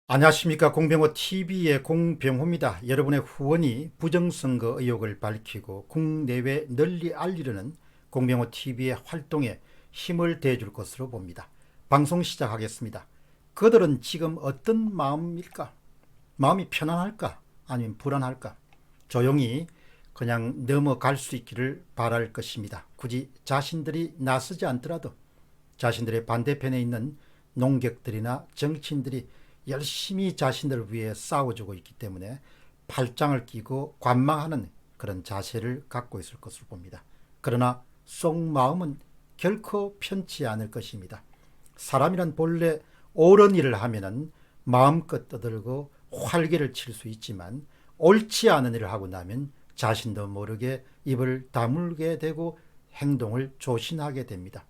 안녕하십니까. 공병호 TV의 공병호입니다. 여러분의 후원이 부정선거 의혹을 밝히고 국내외 널리 알리려는 공병호 TV의 활동에 힘을 대줄 것으로 봅니다. 방송 시작하겠습니다. 그들은 지금 어떤 마음일까? 마음이 편안할까? 아니면 불안할까? 조용히 그냥 넘어갈 수 있기를 바랄 것입니다. 굳이 자신들이 나서지 않더라도 자신들의 반대편에 있는 농객들이나 정치인들이 열심히 자신들을 위해 싸워주고 있기 때문에 팔짱을 끼고 관망하는 그런 자세를 갖고 있을 것으로 봅니다. 그러나 속마음은 결코 편치 않을 것입니다. 사람이란 본래 옳은 일을 하면은 마음껏 떠들고 활개를 칠 수 있지만 옳지 않은 일을 하고 나면 자신도 모르게 입을 다물게 되고 행동을 조심하게 됩니다.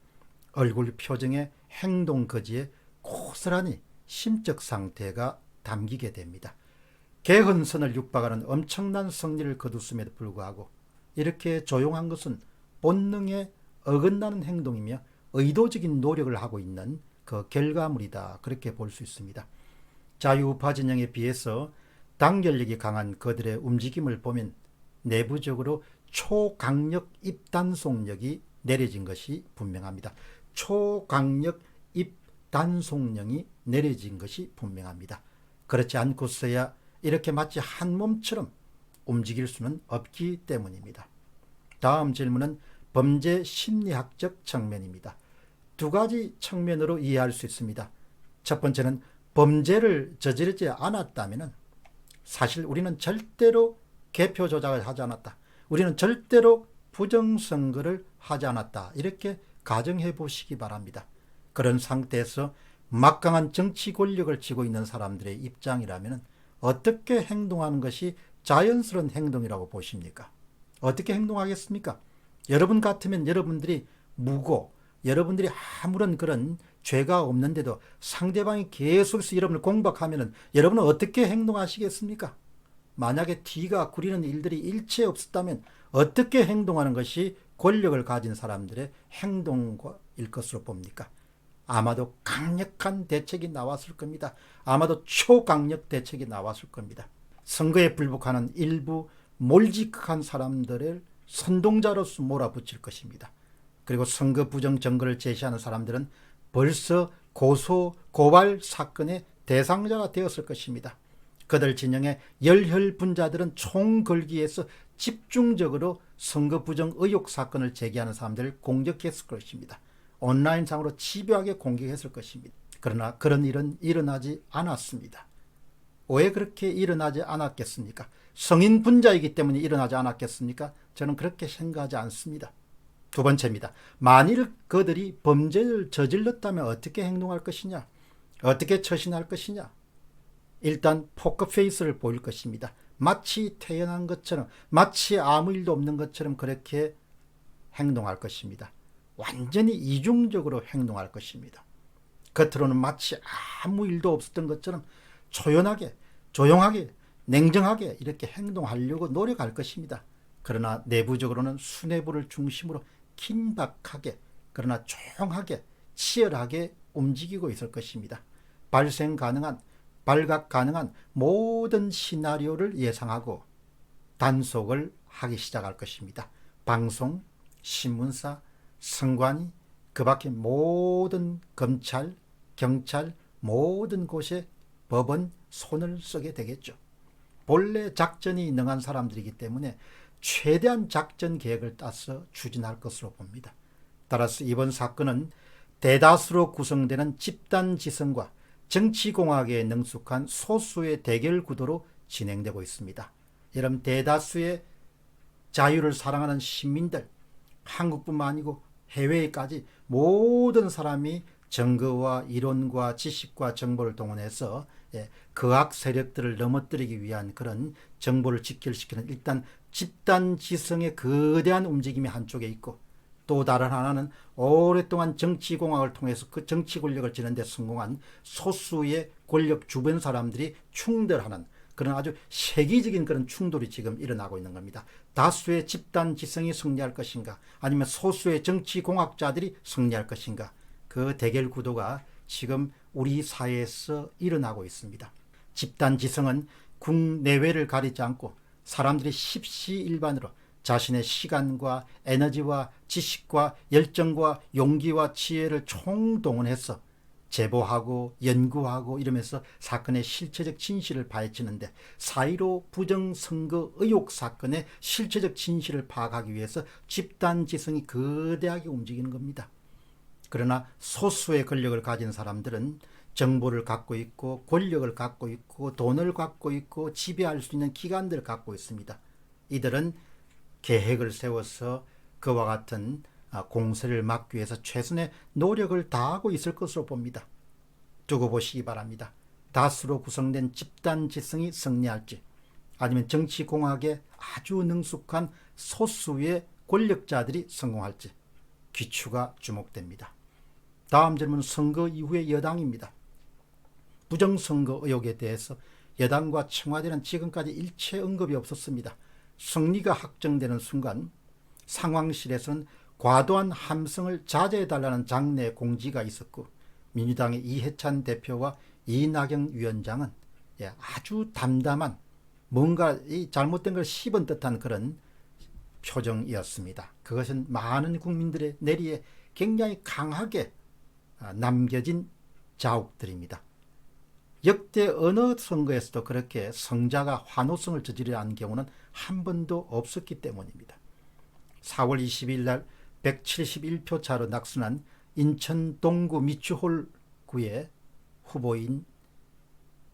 얼굴 표정에 행동 거지에 고스란히 심적 상태가 담기게 됩니다. 개헌선을 육박하는 엄청난 승리를 거뒀음에도 불구하고 이렇게 조용한 것은 본능에 어긋나는 행동이며 의도적인 노력을 하고 있는 그 결과물이다, 그렇게 볼 수 있습니다. 자유우파 진영에 비해서 단결력이 강한 그들의 움직임을 보면 내부적으로 초강력 입단속력이 내려진 것이 분명합니다. 초강력 입단속력이 내려진 것이 분명합니다. 그렇지 않고서야 이렇게 마치 한 몸처럼 움직일 수는 없기 때문입니다. 다음 질문은 범죄 심리학적 측면입니다. 두 가지 측면으로 이해할 수 있습니다. 첫 번째는 범죄를 저지르지 않았다면 사실 우리는 절대로 개표 조작을 하지 않았다, 우리는 절대로 부정선거를 하지 않았다, 이렇게 가정해 보시기 바랍니다. 그런 상태에서 막강한 정치 권력을 쥐고 있는 사람들의 입장이라면 어떻게 행동하는 것이 자연스러운 행동이라고 보십니까? 어떻게 행동하겠습니까? 여러분 같으면 여러분들이 무고, 여러분들이 아무런 그런 죄가 없는데도 상대방이 계속해서 여러분을 공박하면 여러분은 어떻게 행동하시겠습니까? 만약에 뒤가 구리는 일들이 일체 없었다면 어떻게 행동하는 것이 권력을 가진 사람들의 행동일 것으로 봅니까? 아마도 강력한 대책이 나왔을 겁니다. 아마도 초강력 대책이 나왔을 겁니다. 선거에 불복하는 일부 몰직한 사람들을 선동자로서 몰아붙일 것입니다. 그리고 선거 부정 증거를 제시하는 사람들은 벌써 고소 고발 사건의 대상자가 되었을 것입니다. 그들 진영의 열혈분자들은 총걸기에서 집중적으로 선거 부정 의혹 사건을 제기하는 사람들을 공격했을 것입니다. 온라인상으로 집요하게 공격했을 것입니다. 그러나 그런 일은 일어나지 않았습니다. 왜 그렇게 일어나지 않았겠습니까? 성인 분자이기 때문에 일어나지 않았겠습니까? 저는 그렇게 생각하지 않습니다. 두 번째입니다. 만일 그들이 범죄를 저질렀다면 어떻게 행동할 것이냐? 어떻게 처신할 것이냐? 일단 포커페이스를 보일 것입니다. 마치 태어난 것처럼, 마치 아무 일도 없는 것처럼 그렇게 행동할 것입니다. 완전히 이중적으로 행동할 것입니다. 겉으로는 마치 아무 일도 없었던 것처럼 초연하게, 조용하게, 냉정하게 이렇게 행동하려고 노력할 것입니다. 그러나 내부적으로는 수뇌부를 중심으로 긴박하게, 그러나 조용하게, 치열하게 움직이고 있을 것입니다. 발생 가능한, 발각 가능한 모든 시나리오를 예상하고 단속을 하기 시작할 것입니다. 방송, 신문사, 선관위, 그 밖에 모든 검찰, 경찰, 모든 곳에 법원 손을 쓰게 되겠죠. 본래 작전이 능한 사람들이기 때문에 최대한 작전 계획을 따서 추진할 것으로 봅니다. 따라서 이번 사건은 대다수로 구성되는 집단지성과 정치공학에 능숙한 소수의 대결 구도로 진행되고 있습니다. 여러분, 대다수의 자유를 사랑하는 시민들, 한국뿐만 아니고 해외까지 모든 사람이 증거와 이론과 지식과 정보를 동원해서 거악 세력들을 넘어뜨리기 위한 그런 정보를 직결시키는 일단 집단지성의 거대한 움직임이 한쪽에 있고, 또 다른 하나는 오랫동안 정치공학을 통해서 그 정치 권력을 지는 데 성공한 소수의 권력 주변 사람들이 충돌하는 그런 아주 세계적인 그런 충돌이 지금 일어나고 있는 겁니다. 다수의 집단 지성이 승리할 것인가, 아니면 소수의 정치공학자들이 승리할 것인가, 그 대결 구도가 지금 우리 사회에서 일어나고 있습니다. 집단지성은 국내외를 가리지 않고 사람들이 십시일반으로 자신의 시간과 에너지와 지식과 열정과 용기와 지혜를 총동원해서 제보하고 연구하고 이러면서 사건의 실체적 진실을 파헤치는데, 4.15 부정선거 의혹 사건의 실체적 진실을 파악하기 위해서 집단지성이 거대하게 움직이는 겁니다. 그러나 소수의 권력을 가진 사람들은 정보를 갖고 있고 권력을 갖고 있고 돈을 갖고 있고 지배할 수 있는 기관들을 갖고 있습니다. 이들은 계획을 세워서 그와 같은 공세를 막기 위해서 최선의 노력을 다하고 있을 것으로 봅니다. 두고 보시기 바랍니다. 다수로 구성된 집단지성이 승리할지, 아니면 정치공학에 아주 능숙한 소수의 권력자들이 성공할지 귀추가 주목됩니다. 다음 질문은 선거 이후의 여당입니다. 부정선거 의혹에 대해서 여당과 청와대는 지금까지 일체 언급이 없었습니다. 승리가 확정되는 순간 상황실에서는 과도한 함성을 자제해달라는 장내 공지가 있었고, 민주당의 이해찬 대표와 이낙연 위원장은 아주 담담한, 뭔가 잘못된 걸 씹은 듯한 그런 표정이었습니다. 그것은 많은 국민들의 내리에 굉장히 강하게 남겨진 자욱들입니다. 역대 어느 선거에서도 그렇게 성자가 환호성을 저지르려 하는 경우는 한 번도 없었기 때문입니다. 4월 22일 날 171표 차로 낙선한 인천 동구 미추홀구의 후보인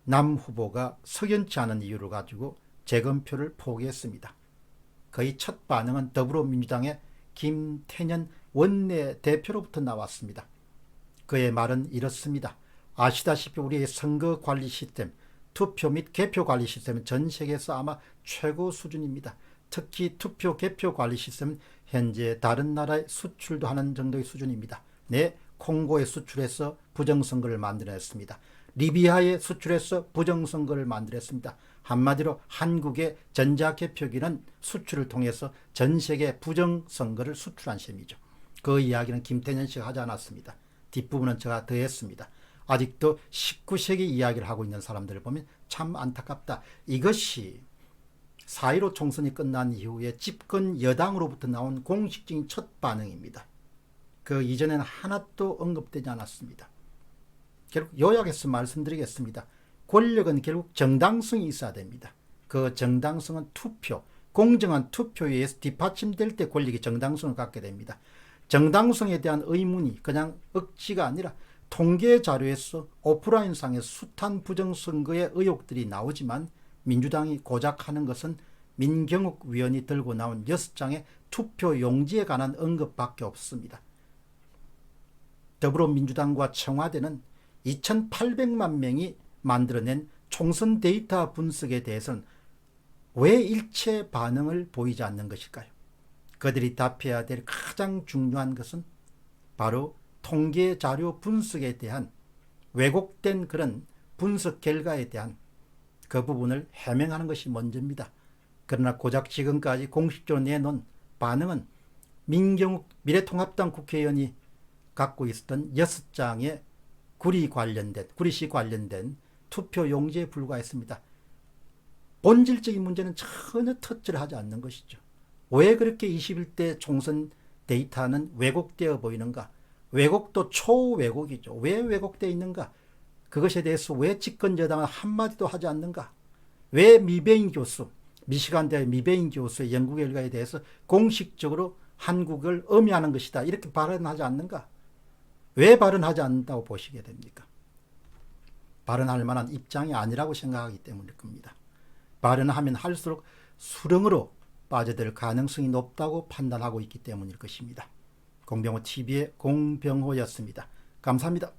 남 후보가 석연치 않은 이유를 가지고 재검표를 포기했습니다. 그의 첫 반응은 더불어민주당의 김태년 원내대표로부터 나왔습니다. 그의 말은 이렇습니다. 아시다시피 우리의 선거관리 시스템, 투표 및 개표 관리 시스템은 전 세계에서 아마 최고 수준입니다. 특히 투표 개표 관리 시스템은 현재 다른 나라에 수출도 하는 정도의 수준입니다. 콩고에 수출해서 부정선거를 만들어냈습니다. 리비아에 수출해서 부정선거를 만들었습니다. 한마디로 한국의 전자개표기는 수출을 통해서 전 세계 부정선거를 수출한 셈이죠. 그 이야기는 김태년 씨가 하지 않았습니다. 뒷부분은 제가 더했습니다. 아직도 19세기 이야기를 하고 있는 사람들을 보면 참 안타깝다. 이것이 4.15 총선이 끝난 이후에 집권 여당으로부터 나온 공식적인 첫 반응입니다. 그 이전에는 하나도 언급되지 않았습니다. 결국 요약해서 말씀드리겠습니다. 권력은 결국 정당성이 있어야 됩니다. 그 정당성은 투표, 공정한 투표에 의해서 뒷받침될 때 권력이 정당성을 갖게 됩니다. 정당성에 대한 의문이 그냥 억지가 아니라 통계 자료에서 오프라인상의 숱한 부정선거의 의혹들이 나오지만, 민주당이 고작 하는 것은 민경욱 위원이 들고 나온 6장의 투표 용지에 관한 언급밖에 없습니다. 더불어민주당과 청와대는 2,800만 명이 만들어낸 총선 데이터 분석에 대해서는 왜 일체 반응을 보이지 않는 것일까요? 그들이 답해야 될 가장 중요한 것은 바로 통계 자료 분석에 대한 왜곡된 그런 분석 결과에 대한 그 부분을 해명하는 것이 먼저입니다. 그러나 고작 지금까지 공식적으로 내놓은 반응은 민경욱 미래통합당 국회의원이 갖고 있었던 6장의 구리시 관련된 투표 용지에 불과했습니다. 본질적인 문제는 전혀 터치를 하지 않는 것이죠. 왜 그렇게 21대 총선 데이터는 왜곡되어 보이는가? 왜곡도 초왜곡이죠. 왜 왜곡되어 있는가? 그것에 대해서 왜 집권 여당은 한마디도 하지 않는가? 왜 미베인 교수, 미시간대의 미베인 교수의 연구 결과에 대해서 공식적으로 한국을 음해하는 것이다, 이렇게 발언하지 않는가? 왜 발언하지 않는다고 보시게 됩니까? 발언할 만한 입장이 아니라고 생각하기 때문일 겁니다. 발언하면 할수록 수렁으로 빠져들 가능성이 높다고 판단하고 있기 때문일 것입니다. 공병호 TV의 공병호였습니다. 감사합니다.